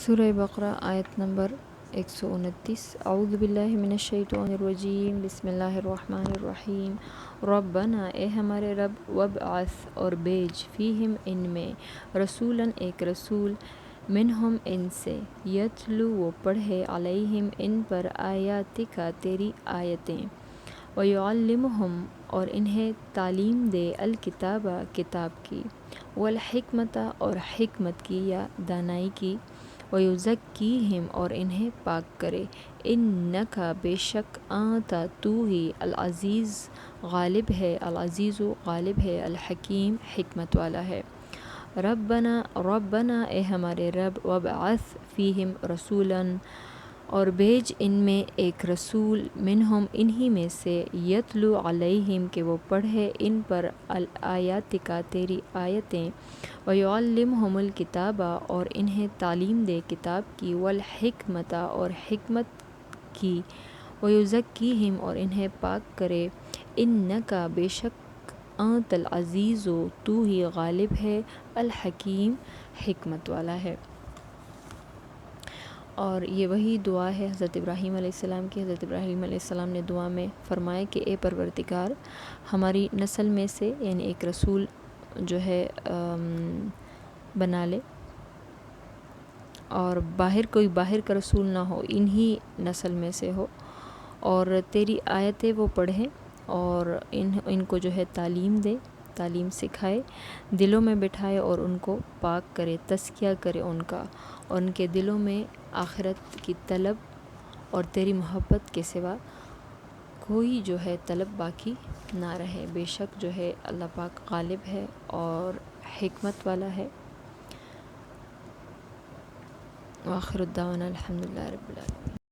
سورہ بقرہ آیت نمبر 129۔ اعوذ باللہ من الشیطان الرجیم، بسم اللہ الرحمن الرحیم۔ ربنا، اے ہمارے رب، وابعث اور بھیج، فیہم ان میں، رسولاً ایک رسول، منہم ان سے، یتلو وہ پڑھے، علیہم ان پر، آیاتک تیری آیتیں، ویعلمہم اور انہیں تعلیم دے، الکتاب کتاب کی، والحکمت اور حکمت کی یا دانائی کی، ویزکیہم اور انہیں پاک کرے، انک بے شک انت تو ہی، العزیز غالب ہے، العزیز غالب ہے، الحکیم حکمت والا ہے۔ ربنا اے ہمارے رب، وابعث فیہم رسولاً اور بھیج ان میں ایک رسول، منہم انہی میں سے، یتلو علیہم کہ وہ پڑھے ان پر، آیاتک تیری آیتیں، ویعلمہم الکتاب اور انہیں تعلیم دے کتاب کی، والحکمت اور حکمت کی، ویزکیہم اور انہیں پاک کرے، انک بے شک انت العزیز تو ہی غالب ہے، الحکیم حکمت والا ہے۔ اور یہ وہی دعا ہے حضرت ابراہیم علیہ السلام کی۔ حضرت ابراہیم علیہ السلام نے دعا میں فرمایا کہ اے پروردگار، ہماری نسل میں سے یعنی ایک رسول جو ہے بنا لے، اور کوئی باہر کا رسول نہ ہو، انہی نسل میں سے ہو، اور تیری آیتیں وہ پڑھیں اور ان کو جو ہے تعلیم دے، تعلیم سکھائے، دلوں میں بٹھائے اور ان کو پاک کرے، تزکیہ کرے ان کا، اور ان کے دلوں میں آخرت کی طلب اور تیری محبت کے سوا کوئی جو ہے طلب باقی نہ رہے۔ بے شک جو ہے اللہ پاک غالب ہے اور حکمت والا ہے۔ وآخر الدعوانا الحمدللہ رب العالمین۔